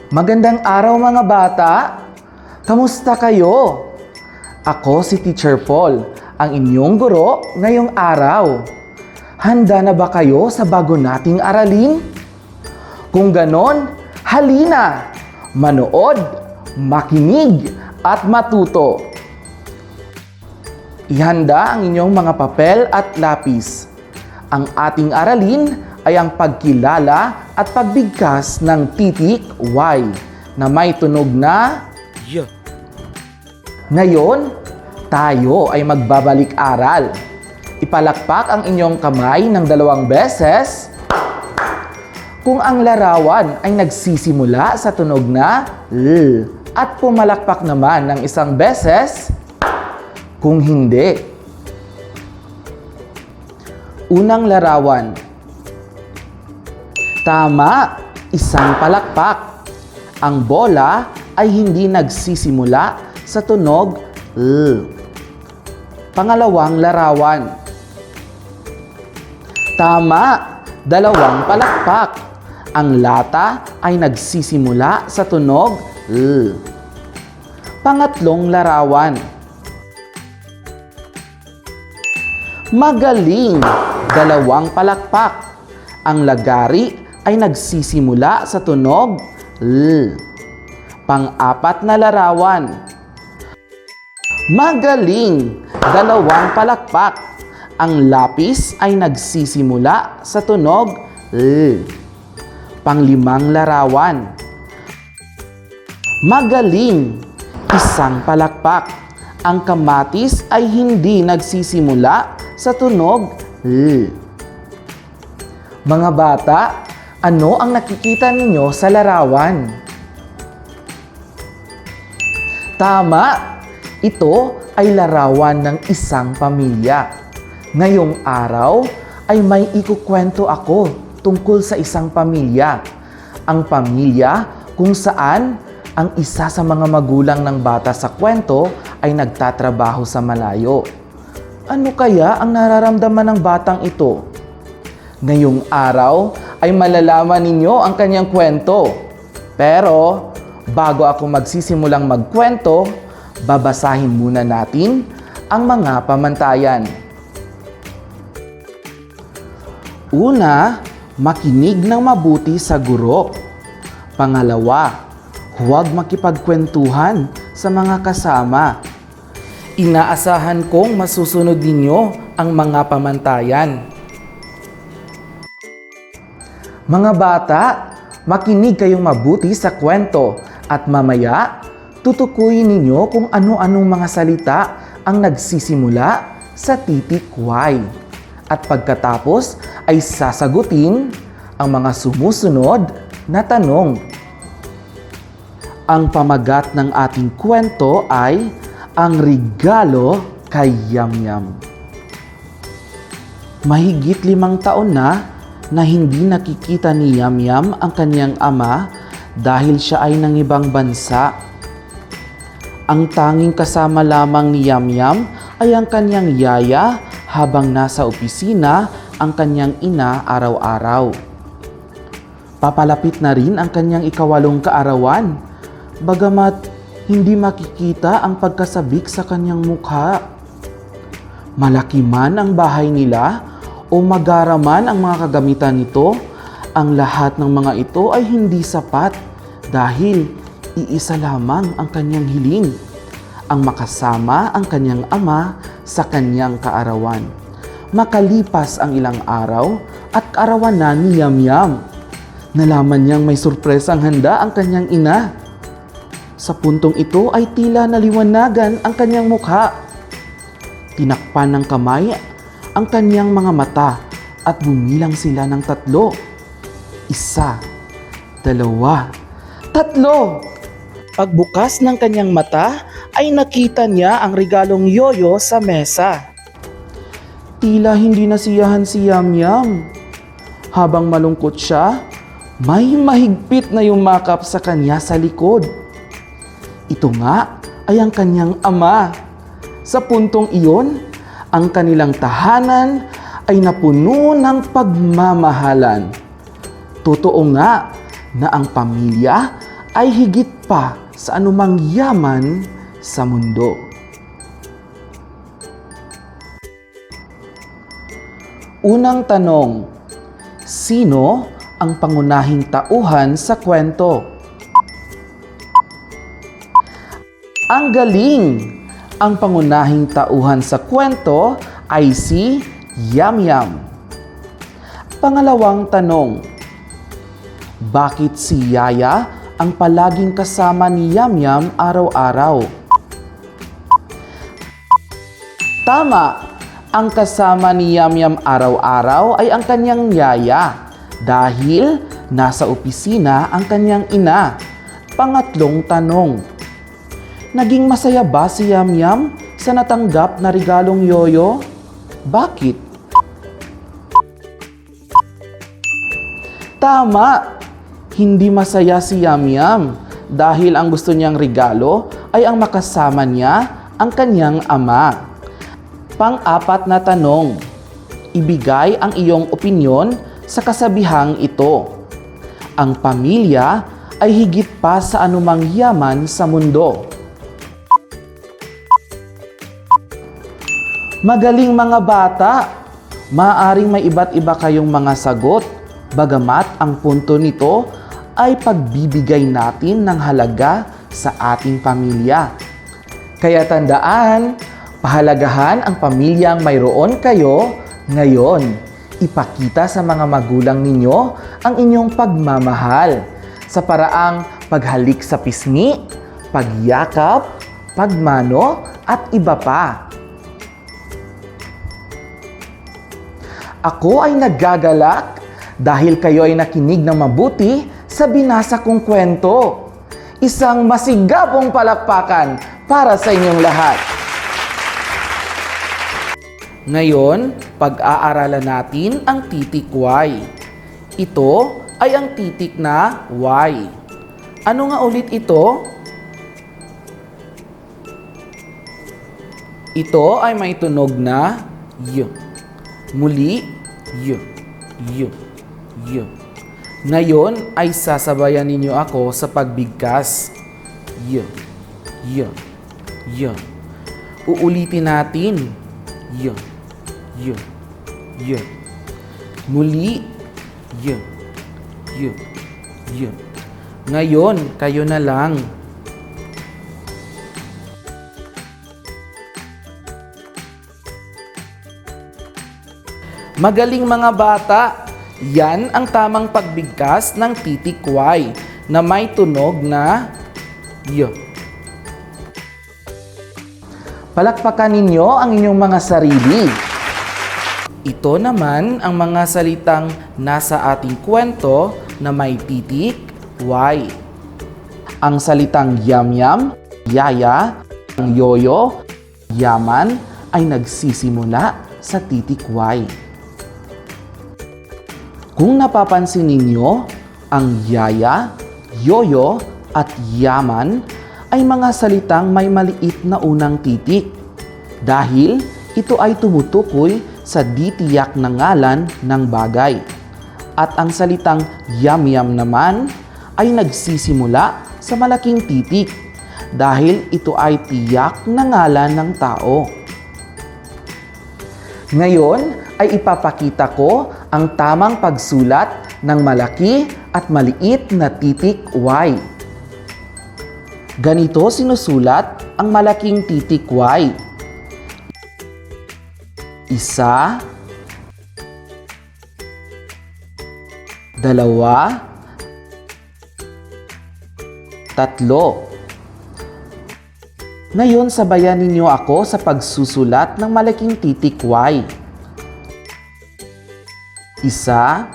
Magandang araw mga bata! Kamusta kayo? Ako si Teacher Paul, ang inyong guro ngayong araw. Handa na ba kayo sa bago nating aralin? Kung ganon, halina! Manood, makinig, at matuto. Ihanda ang inyong mga papel at lapis. Ang ating aralin ay ang pagkilala at pagbigkas ng titik Y na may tunog na Y. Ngayon, tayo ay magbabalik-aral. Ipalakpak ang inyong kamay ng 2 beses. Kung ang larawan ay nagsisimula sa tunog na L at pumalakpak naman ng 1 beses, kung hindi. Unang larawan. Tama, 1 palakpak. Ang bola ay hindi nagsisimula sa tunog L. Pangalawang larawan. Tama, 2 palakpak. Ang lata ay nagsisimula sa tunog L. Pangatlong larawan. Magaling, 2 palakpak. Ang lagari ay nagsisimula sa tunog L. Pang-4 na larawan. Magaling, 2 palakpak. Ang lapis ay nagsisimula sa tunog L. Pang-5 larawan. Magaling, 1 palakpak. Ang kamatis ay hindi nagsisimula sa tunog L. Mga bata, ano ang nakikita ninyo sa larawan? Tama! Ito ay larawan ng isang pamilya. Ngayong araw ay may ikukwento ako tungkol sa isang pamilya. Ang pamilya kung saan ang isa sa mga magulang ng bata sa kwento ay nagtatrabaho sa malayo. Ano kaya ang nararamdaman ng batang ito? Ngayong araw ay malalaman ninyo ang kanyang kwento. Pero bago ako magsisimulang magkwento, babasahin muna natin ang mga pamantayan. Una, makinig ng mabuti sa guro. Pangalawa, huwag makipagkwentuhan sa mga kasama. Inaasahan kong masusunod ninyo ang mga pamantayan. Mga bata, makinig kayong mabuti sa kwento at mamaya, tutukuyin ninyo kung ano-anong mga salita ang nagsisimula sa titik Y. At pagkatapos ay sasagutin ang mga sumusunod na tanong. Ang pamagat ng ating kwento ay ang regalo kay Yamyam. Mahigit 5 taon na hindi nakikita ni Yamyam ang kanyang ama dahil siya ay nangibang bansa. Ang tanging kasama lamang ni Yamyam ay ang kanyang yaya habang nasa opisina ang kanyang ina araw-araw. Papalapit na rin ang kanyang 8 kaarawan, bagamat hindi makikita ang pagkasabik sa kanyang mukha. Malaki man ang bahay nila o magara man ang mga kagamitan nito, ang lahat ng mga ito ay hindi sapat dahil iisa lamang ang kanyang hiling, ang makasama ang kanyang ama sa kanyang kaarawan. Makalipas ang ilang araw at kaarawan na ni Yamyam, nalaman niyang may surpresang handa ang kanyang ina. Sa puntong ito ay tila naliwanagan ang kanyang mukha. Tinakpan ng kamay ang kanyang mga mata at bumilang sila ng 3. 1, 2, 3. Pagbukas ng kanyang mata ay nakita niya ang regalong yoyo sa mesa. Tila hindi nasiyahan si Yamyam. Habang malungkot siya, may mahigpit na yumakap sa kanya sa likod. Ito nga ay ang kanyang ama. Sa puntong iyon, ang kanilang tahanan ay napuno ng pagmamahalan. Totoo nga na ang pamilya ay higit pa sa anumang yaman sa mundo. Unang tanong, sino ang pangunahing tauhan sa kwento? Ang galing! Ang pangunahing tauhan sa kwento ay si Yamyam. Pangalawang tanong, bakit si Yaya ang palaging kasama ni Yamyam araw-araw? Tama! Ang kasama ni Yamyam araw-araw ay ang kanyang yaya dahil nasa opisina ang kanyang ina. Pangatlong tanong, naging masaya ba si Yamyam sa natanggap na regalong yoyo? Bakit? Tama! Hindi masaya si Yamyam dahil ang gusto niyang regalo ay ang makasama niya ang kanyang ama. Pang-apat na tanong, ibigay ang iyong opinyon sa kasabihang ito. Ang pamilya ay higit pa sa anumang yaman sa mundo. Magaling mga bata! Maaaring may iba't iba kayong mga sagot, bagamat ang punto nito ay pagbibigay natin ng halaga sa ating pamilya. Kaya tandaan, pahalagahan ang pamilyang mayroon kayo ngayon. Ipakita sa mga magulang ninyo ang inyong pagmamahal sa paraang paghalik sa pisngi, pagyakap, pagmano at iba pa. Ako ay nagagalak dahil kayo ay nakinig ng mabuti sa binasa kong kwento. Isang masigapong palakpakan para sa inyong lahat. Ngayon, pag-aaralan natin ang titik Y. Ito ay ang titik na Y. Ano nga ulit ito? Ito ay may tunog na Y. Muli, Y. Y. Y. Ngayon ay sasabayan ninyo ako sa pagbigkas. Y. Y. Y. Uulitin natin. Y. Y. Y. Muli. Y. Y. Y. Ngayon, kayo na lang. Magaling mga bata! Yan ang tamang pagbigkas ng titik Y na may tunog na Y. Palakpakan ninyo ang inyong mga sarili. Ito naman ang mga salitang nasa ating kwento na may titik Y. Ang salitang yamyam, yaya, ang yoyo, yaman ay nagsisimula sa titik Y. Kung napapansin ninyo, ang yaya, yoyo at yaman ay mga salitang may maliit na unang titik dahil ito ay tumutukoy sa di-tiyak na ngalan ng bagay. At ang salitang yamyam naman ay nagsisimula sa malaking titik dahil ito ay tiyak na ngalan ng tao. Ngayon ay ipapakita ko ang tamang pagsulat ng malaki at maliit na titik Y. Ganito sinusulat ang malaking titik Y. Isa, dalawa, tatlo. Ngayon, sabayan ninyo ako sa pagsusulat ng malaking titik Y. Isa,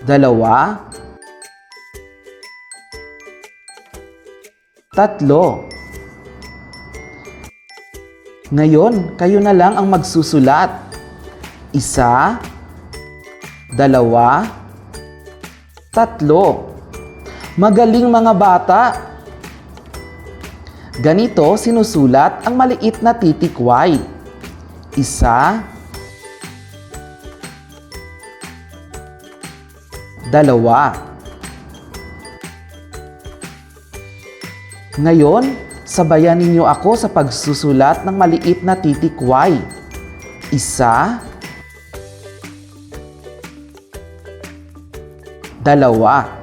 dalawa, tatlo. Ngayon, kayo na lang ang magsusulat. Isa, dalawa, tatlo. Magaling mga bata! Ganito sinusulat ang maliit na titik Y. Isa, Dalawa. Ngayon, sabayan ninyo ako sa pagsusulat ng maliit na titik Y. Isa, dalawa.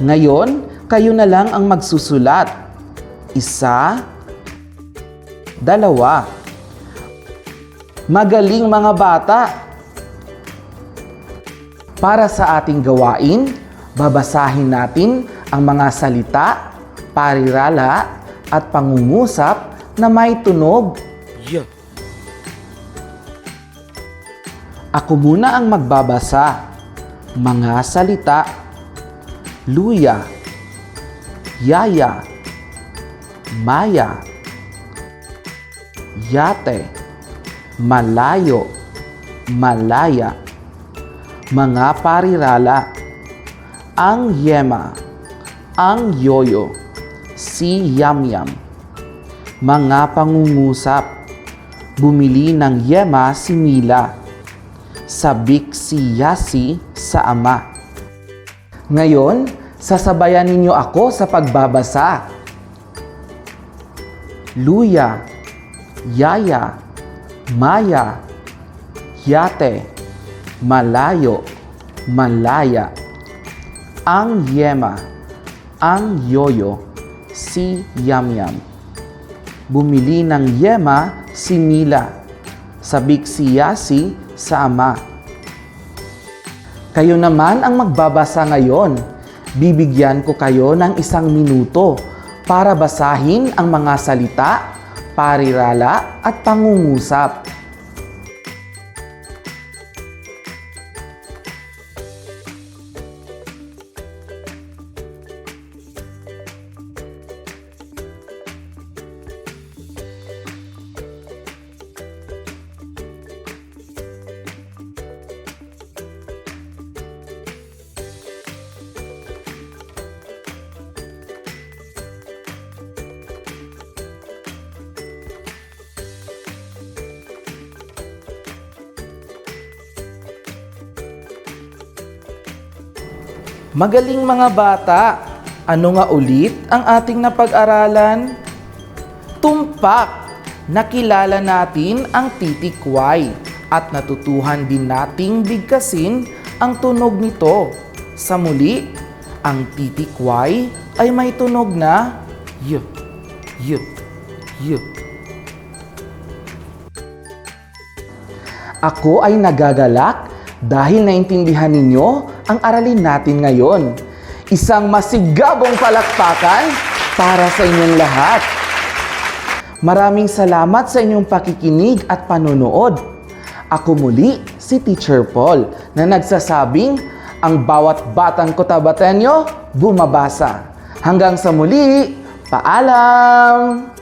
Ngayon, kayo na lang ang magsusulat. Isa, dalawa. Magaling mga bata! Para sa ating gawain, babasahin natin ang mga salita, parirala, at pangungusap na may tunog. Yeah. Ako muna ang magbabasa. Mga salita: luya, yaya, maya, yate, malayo, malaya. Mga parirala: ang yema, ang yoyo, si yamyam. Mga pangungusap: bumili ng yema si Mila, sabik si Yasi sa ama. Ngayon, sasabayan ninyo ako sa pagbabasa. Luya, yaya, maya, yate, malayo, malaya. Ang yema, ang yoyo, si yamyam. Bumili ng yema si Mila, sabik si Yasi sa ama. Kayo naman ang magbabasa ngayon. Bibigyan ko kayo ng 1 minuto para basahin ang mga salita, parirala at pangungusap. Magaling mga bata! Ano nga ulit ang ating napag-aralan? Tumpak! Nakilala natin ang titik Y at natutuhan din nating bigkasin ang tunog nito. Sa muli, ang titik Y ay may tunog na Y, Y, Y. Ako ay nagagalak dahil naintindihan ninyo ang aralin natin ngayon. Isang masigabong palakpakan para sa inyong lahat. Maraming salamat sa inyong pakikinig at panonood. Ako muli si Teacher Paul na nagsasabing ang bawat batang Cotabateño bumabasa. Hanggang sa muli, paalam!